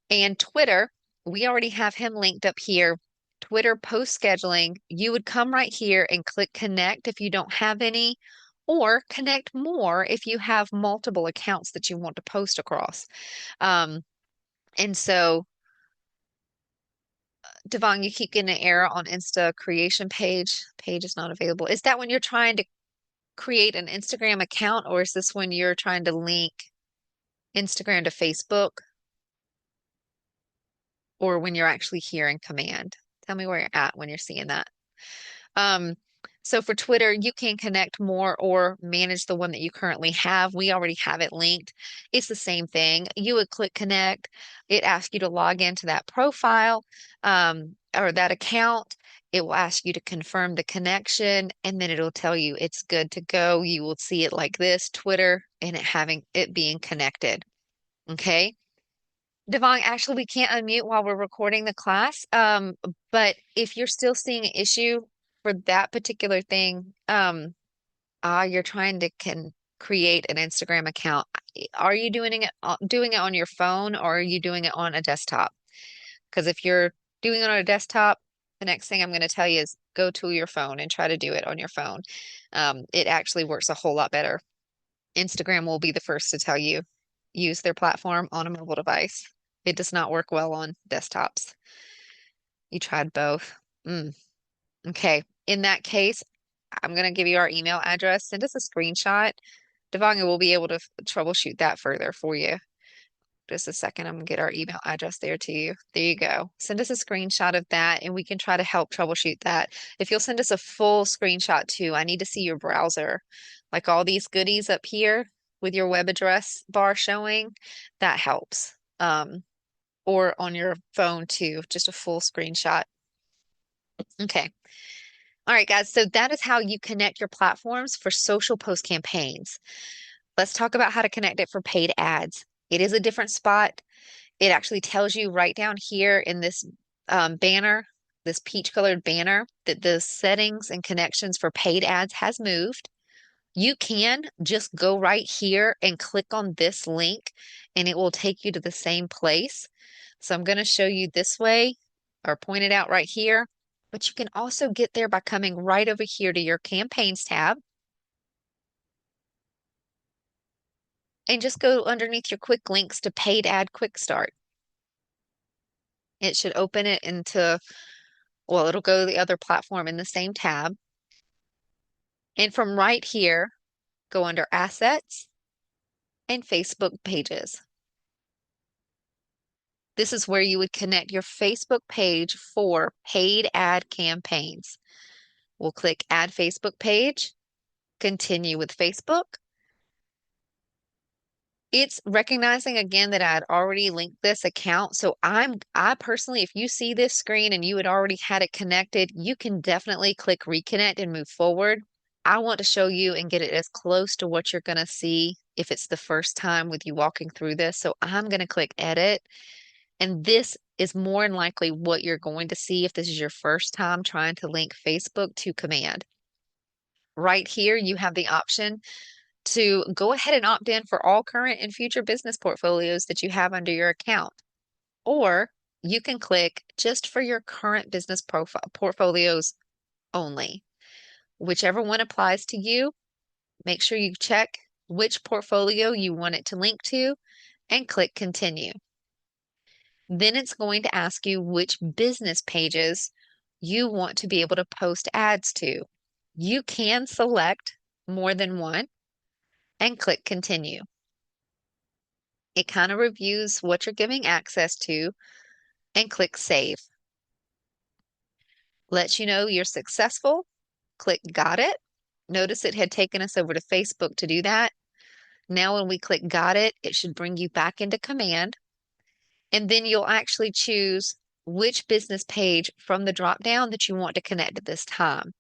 And Twitter, we already have him linked up here. Twitter post scheduling, you would come right here and click connect if you don't have any, or connect more if you have multiple accounts that you want to post across. Um, and so, Devon, you keep getting an error on Insta creation page. Page is not available. Is that when you're trying to create an Instagram account, or is this when you're trying to link Instagram to Facebook, or when you're actually hearing command? Tell me where you're at when you're seeing that. Um, so for Twitter, you can connect more or manage the one that you currently have. We already have it linked. It's the same thing. You would click connect. It asks you to log into that profile or that account. It will ask you to confirm the connection, and then it'll tell you it's good to go. You will see it like this, Twitter, and it being connected. Okay. Devon, actually, we can't unmute while we're recording the class. But if you're still seeing an issue for that particular thing, you're trying to can create an Instagram account. Are you doing it on your phone or are you doing it on a desktop? Because if you're doing it on a desktop, the next thing I'm going to tell you is go to your phone and try to do it on your phone. It actually works a whole lot better. Instagram will be the first to tell you use their platform on a mobile device. It does not work well on desktops. You tried both. Mm, okay. In that case, I'm going to give you our email address. Send us a screenshot. Devonga will be able to troubleshoot that further for you. Just a second. I'm going to get our email address there to you. There you go. Send us a screenshot of that and we can try to help troubleshoot that. If you'll send us a full screenshot too, I need to see your browser. Like all these goodies up here with your web address bar showing, that helps. Or on your phone too, just a full screenshot. Okay. All right, guys. So that is how you connect your platforms for social post campaigns. Let's talk about how to connect it for paid ads. It is a different spot. It actually tells you right down here in this banner, this peach colored banner, that the settings and connections for paid ads has moved. You can just go right here and click on this link and it will take you to the same place. So I'm going to show you this way or point it out right here, but you can also get there by coming right over here to your campaigns tab and just go underneath your quick links to paid ad quick start. It should open it into, well, it'll go to the other platform in the same tab. And from right here, go under assets and Facebook pages. This is where you would connect your Facebook page for paid ad campaigns. We'll click Add Facebook Page, continue with Facebook. It's recognizing again that I had already linked this account. So I personally, if you see this screen and you had already had it connected, you can definitely click reconnect and move forward. I want to show you and get it as close to what you're going to see if it's the first time with you walking through this. So I'm going to click edit. And this is more than likely what you're going to see if this is your first time trying to link Facebook to Command. Right here, you have the option to go ahead and opt in for all current and future business portfolios that you have under your account. Or you can click just for your current business profile portfolios only. Whichever one applies to you, make sure you check which portfolio you want it to link to and click continue. Then it's going to ask you which business pages you want to be able to post ads to. You can select more than one and click continue. It kind of reviews what you're giving access to and click save. Lets you know you're successful. Click got it. Notice it had taken us over to Facebook to do that. Now when we click got it, it should bring you back into Command. And then you'll actually choose which business page from the drop down that you want to connect at this time.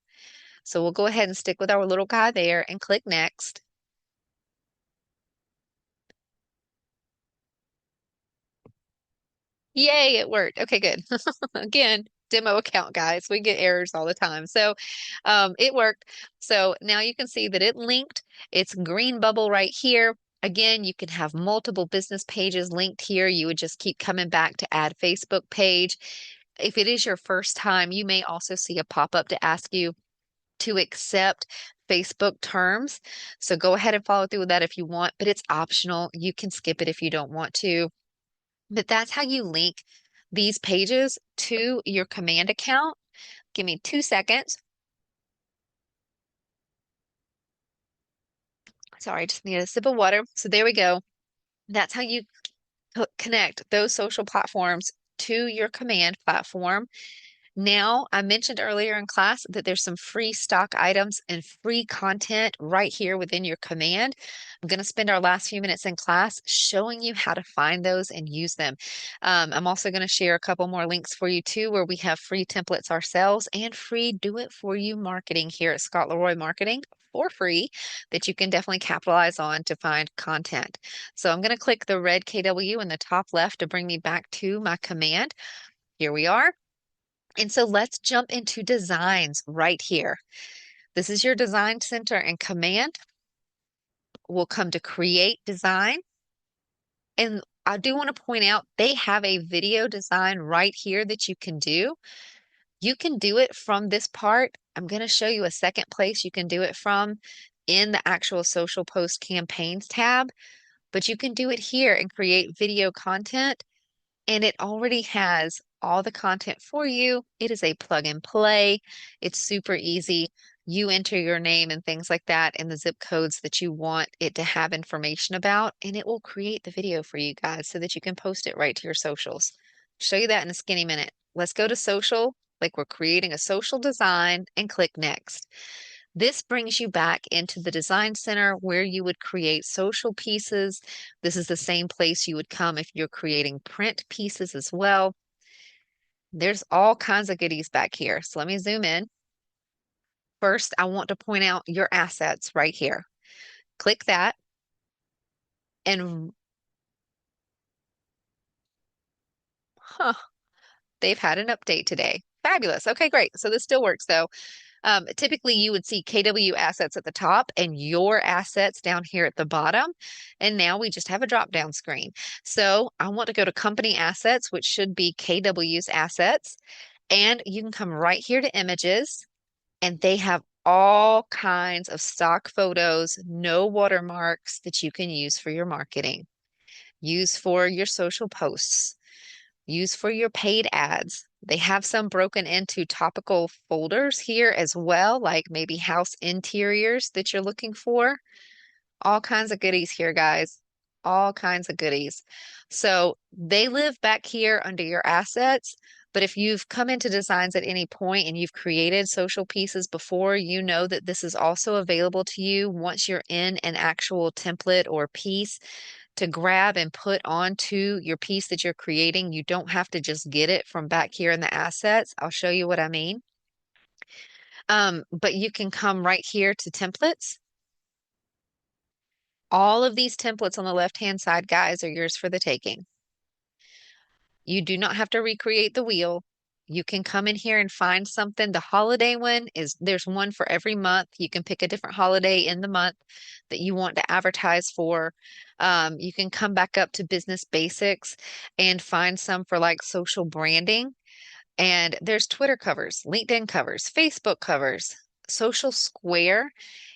So we'll go ahead and stick with our little guy there and click next. Yay, it worked. Okay, good. Again, demo account, guys. We get errors all the time. So it worked. So now you can see that it linked. It's green bubble right here. Again, you can have multiple business pages linked here. You would just keep coming back to add Facebook page. If it is your first time, you may also see a pop-up to ask you to accept Facebook terms. So go ahead and follow through with that if you want, but it's optional. You can skip it if you don't want to. But that's how you link these pages to your Command account. Give me 2 seconds. Sorry, just need a sip of water. So there we go. That's how you connect those social platforms to your Command platform. Now, I mentioned earlier in class that there's some free stock items and free content right here within your Command. I'm going to spend our last few minutes in class showing you how to find those and use them. I'm also going to share a couple more links for you too, where we have free templates ourselves and free do-it-for-you marketing here at Scott Leroy Marketing for free that you can definitely capitalize on to find content. So I'm going to click the red KW in the top left to bring me back to my Command. Here we are. And so let's jump into designs right here. This is your design center and Command. We'll come to create design. And I do want to point out they have a video design right here that you can do. You can do it from this part. I'm going to show you a second place you can do it from in the actual social post campaigns tab, but you can do it here and create video content. And it already has all the content for you. It is a plug and play. It's super easy. You enter your name and things like that and the zip codes that you want it to have information about, and it will create the video for you guys so that you can post it right to your socials. Show you that in a skinny minute. Let's go to social, like we're creating a social design, and click next. This brings you back into the design center where you would create social pieces. This is the same place you would come if you're creating print pieces as well. There's all kinds of goodies back here. So let me zoom in. First, I want to point out your assets right here. Click that and huh, they've had an update today. Fabulous. Okay, great. So this still works though. Typically, you would see KW assets at the top and your assets down here at the bottom. And now we just have a drop down screen. So I want to go to company assets, which should be KW's assets. And you can come right here to images, and they have all kinds of stock photos, no watermarks that you can use for your marketing, use for your social posts, use for your paid ads. They have some broken into topical folders here as well, like maybe house interiors that you're looking for. All kinds of goodies here, guys. All kinds of goodies. So they live back here under your assets. But if you've come into designs at any point and you've created social pieces before, you know that this is also available to you once you're in an actual template or piece to grab and put onto your piece that you're creating. You don't have to just get it from back here in the assets. I'll show you what I mean. But you can come right here to templates. All of these templates on the left-hand side, guys, are yours for the taking. You do not have to recreate the wheel. You can come in here and find something. The holiday one is there's one for every month. You can pick a different holiday in the month that you want to advertise for. You can come back up to business basics and find some for like social branding. And there's Twitter covers, LinkedIn covers, Facebook covers. Social Square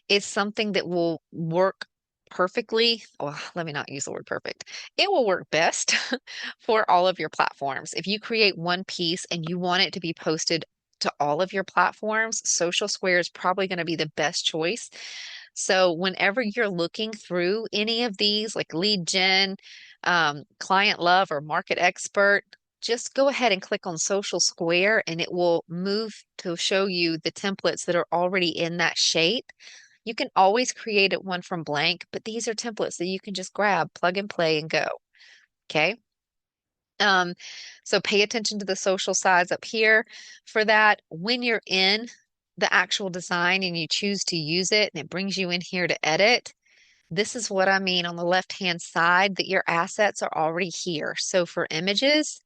is something that will work perfectly. Well, let me not use the word perfect. It will work best for all of your platforms. If you create one piece and you want it to be posted to all of your platforms, Social Square is probably going to be the best choice. So whenever you're looking through any of these, like lead gen, client love, or market expert, just go ahead and click on Social Square and it will move to show you the templates that are already in that shape. You can always create it one from blank, but these are templates that you can just grab, plug and play, and go. Okay. Um, so pay attention to the social sides up here for that. When you're in the actual design and you choose to use it and it brings you in here to edit, this is what I mean on the left-hand side that your assets are already here. So for images,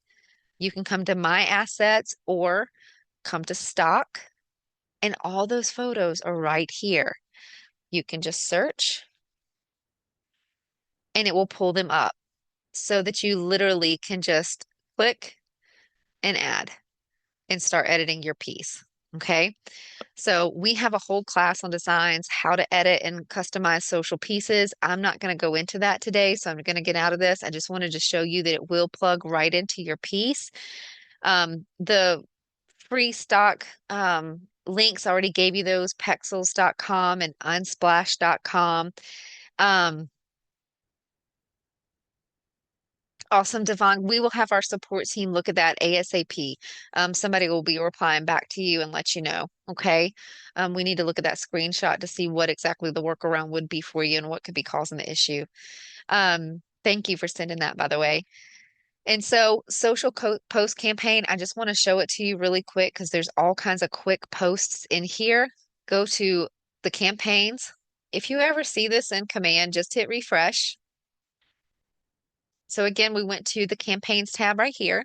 you can come to My Assets or come to Stock, and all those photos are right here. You can just search and it will pull them up so that you literally can just click and add and start editing your piece. Okay. So we have a whole class on designs, how to edit and customize social pieces. I'm not going to go into that today, so I'm going to get out of this. I just wanted to show you that it will plug right into your piece. The free stock links, I already gave you those, pexels.com and unsplash.com. Um, Awesome, Devon. We will have our support team look at that ASAP. Somebody will be replying back to you and let you know. Okay. We need to look at that screenshot to see what exactly the workaround would be for you and what could be causing the issue. Thank you for sending that, by the way. And so, post campaign, I just want to show it to you really quick because there's all kinds of quick posts in here. Go to the campaigns. If you ever see this in command, just hit refresh. So again, we went to the campaigns tab right here,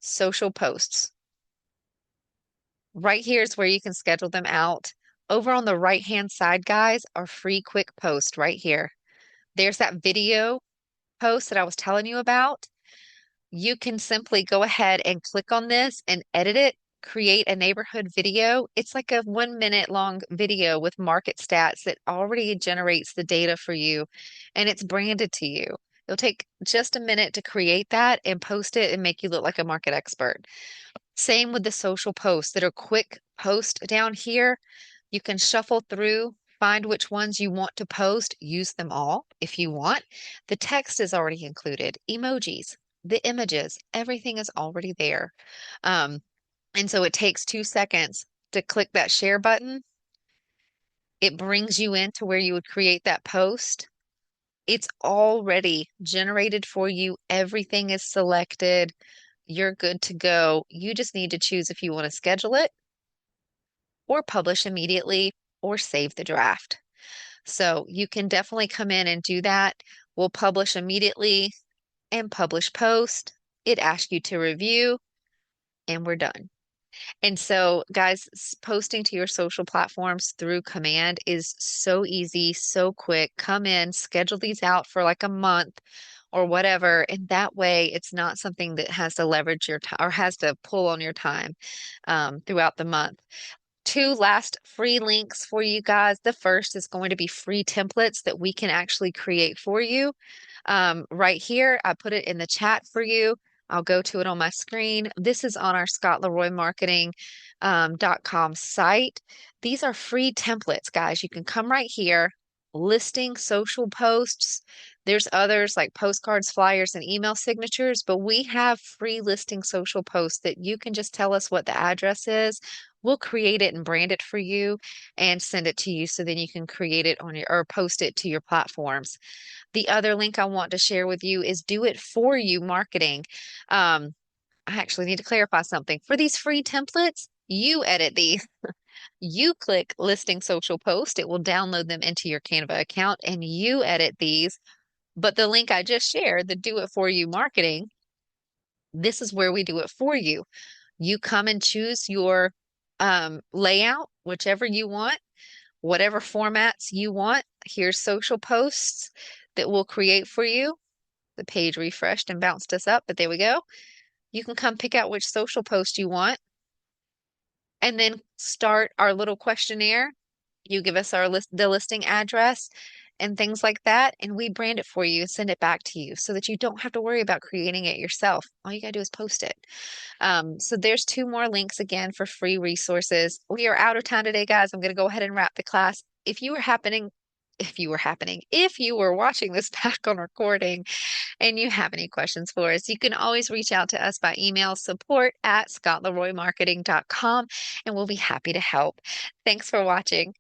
social posts. Right here is where you can schedule them out. Over on the right-hand side, guys, are free quick posts right here. There's that video post that I was telling you about. You can simply go ahead and click on this and edit it, create a neighborhood video. It's like a 1 minute long video with market stats that already generates the data for you and it's branded to you. It'll take just a minute to create that and post it and make you look like a market expert. Same with the social posts that are quick post down here. You can shuffle through, find which ones you want to post, use them all if you want. The text is already included, emojis, the images, everything is already there. Um, and so it takes 2 seconds to click that share button. It brings you into where you would create that post. It's already generated for you. Everything is selected. You're good to go. You just need to choose if you want to schedule it or publish immediately or save the draft. So you can definitely come in and do that. We'll publish immediately and publish post. It asks you to review and we're done. And so, guys, posting to your social platforms through command is so easy, so quick. Come in, schedule these out for like a month or whatever. And that way, it's not something that has to leverage your time or has to pull on your time throughout the month. Two last free links for you guys. The first is going to be free templates that we can actually create for you. Right here, I put it in the chat for you. I'll go to it on my screen. This is on our scottleroymarketing.com site. These are free templates, guys. You can come right here, listing social posts. There's others like postcards, flyers, and email signatures, but we have free listing social posts that you can just tell us what the address is. We'll create it and brand it for you and send it to you so then you can create it on your or post it to your platforms. The other link I want to share with you is Do It For You Marketing. I actually need to clarify something. For these free templates, you edit these. You click listing social post, it will download them into your Canva account and you edit these. But the link I just shared, the Do It For You Marketing, This is where we do it for you. You come and choose your layout, whichever you want, whatever formats you want. Here's social posts that we'll create for you. The page refreshed and bounced us up, but there we go. You can come pick out which social post you want and then start our little questionnaire. You give us the listing address and things like that, and we brand it for you and send it back to you so that you don't have to worry about creating it yourself. All you gotta do is post it. So there's two more links again for free resources. We are out of time today, guys. I'm gonna go ahead and wrap the class. If you were watching this back on recording and you have any questions for us, you can always reach out to us by email support@scottleroymarketing.com and we'll be happy to help. Thanks for watching.